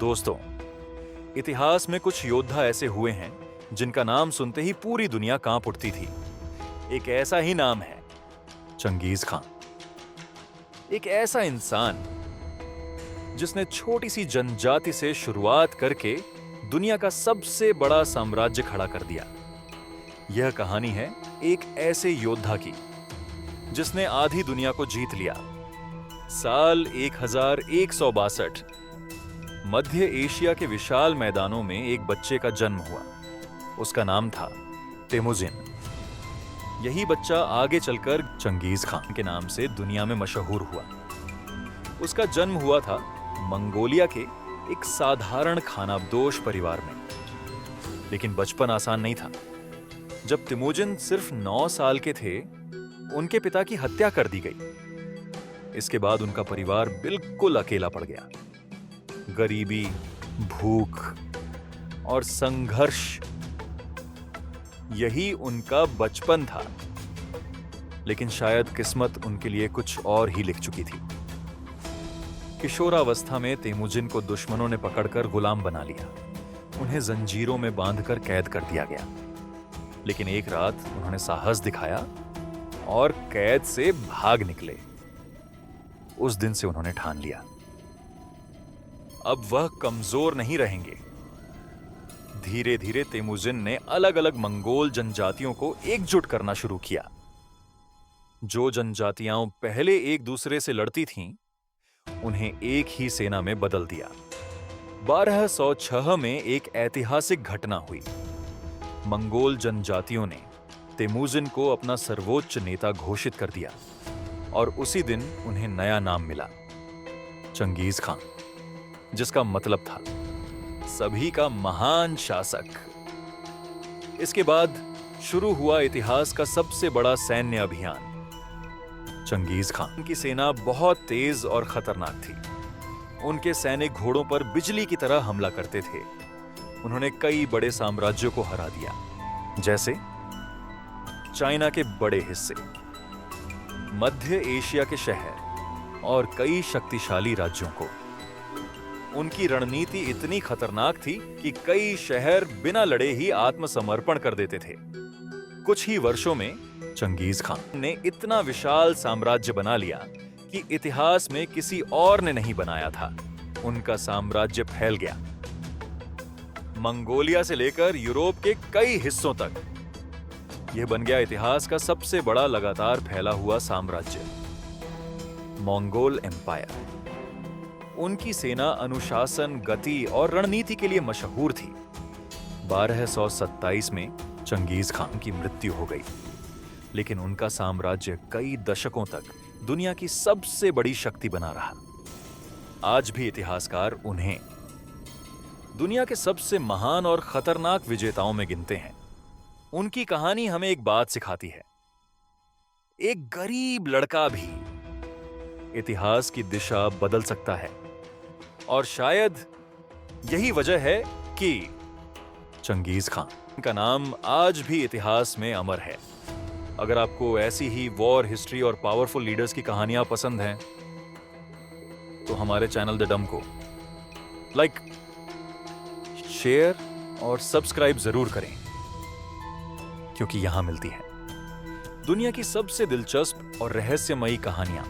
दोस्तों, इतिहास में कुछ योद्धा ऐसे हुए हैं जिनका नाम सुनते ही पूरी दुनिया कांप उठती थी। एक ऐसा ही नाम है चंगेज खान। एक ऐसा इंसान जिसने छोटी सी जनजाति से शुरुआत करके दुनिया का सबसे बड़ा साम्राज्य खड़ा कर दिया। यह कहानी है एक ऐसे योद्धा की जिसने आधी दुनिया को जीत लिया। साल 1162 मध्य एशिया के विशाल मैदानों में एक बच्चे का जन्म हुआ। उसका नाम था तेमुजिन। यही बच्चा आगे चलकर चंगेज खान के नाम से दुनिया में मशहूर हुआ। उसका जन्म हुआ था मंगोलिया के एक साधारण खानाबदोश परिवार में। लेकिन बचपन आसान नहीं था। जब तेमुजिन सिर्फ 9 साल के थे, उनके पिता की हत्या कर दी गई। इसके बाद उनका परिवार बिल्कुल अकेला पड़ गया। गरीबी, भूख और संघर्ष, यही उनका बचपन था। लेकिन शायद किस्मत उनके लिए कुछ और ही लिख चुकी थी। किशोरावस्था में तेमुजिन को दुश्मनों ने पकड़कर गुलाम बना लिया। उन्हें जंजीरों में बांधकर कैद कर दिया गया। लेकिन एक रात उन्होंने साहस दिखाया और कैद से भाग निकले। उस दिन से उन्होंने ठान लिया, अब वह कमजोर नहीं रहेंगे। धीरे धीरे तेमुजिन ने अलग अलग मंगोल जनजातियों को एकजुट करना शुरू किया। जो जनजातियां पहले एक दूसरे से लड़ती थीं, उन्हें एक ही सेना में बदल दिया। 1206 में एक ऐतिहासिक घटना हुई। मंगोल जनजातियों ने तेमुजिन को अपना सर्वोच्च नेता घोषित कर दिया और उसी दिन उन्हें नया नाम मिला, चंगेज खान, जिसका मतलब था सभी का महान शासक। इसके बाद शुरू हुआ इतिहास का सबसे बड़ा सैन्य अभियान। चंगेज खान की सेना बहुत तेज और खतरनाक थी। उनके सैनिक घोड़ों पर बिजली की तरह हमला करते थे। उन्होंने कई बड़े साम्राज्यों को हरा दिया, जैसे चाइना के बड़े हिस्से, मध्य एशिया के शहर और कई शक्तिशाली राज्यों को। उनकी रणनीति इतनी खतरनाक थी कि कई शहर बिना लड़े ही आत्मसमर्पण कर देते थे। कुछ ही वर्षों में चंगेज खान ने इतना विशाल साम्राज्य बना लिया कि इतिहास में किसी और ने नहीं बनाया था। उनका साम्राज्य फैल गया, मंगोलिया से लेकर यूरोप के कई हिस्सों तक। यह बन गया इतिहास का सबसे बड़ा लगातार फैला हुआ साम्राज्य, मंगोल एम्पायर। उनकी सेना अनुशासन, गति और रणनीति के लिए मशहूर थी। 1227 में चंगेज खान की मृत्यु हो गई, लेकिन उनका साम्राज्य कई दशकों तक दुनिया की सबसे बड़ी शक्ति बना रहा। आज भी इतिहासकार उन्हें दुनिया के सबसे महान और खतरनाक विजेताओं में गिनते हैं। उनकी कहानी हमें एक बात सिखाती है, एक गरीब लड़का भी इतिहास की दिशा बदल सकता है। और शायद यही वजह है कि चंगेज खान का नाम आज भी इतिहास में अमर है। अगर आपको ऐसी ही वॉर हिस्ट्री और पावरफुल लीडर्स की कहानियां पसंद हैं, तो हमारे चैनल द डम को लाइक, शेयर और सब्सक्राइब जरूर करें, क्योंकि यहां मिलती है दुनिया की सबसे दिलचस्प और रहस्यमयी कहानियां।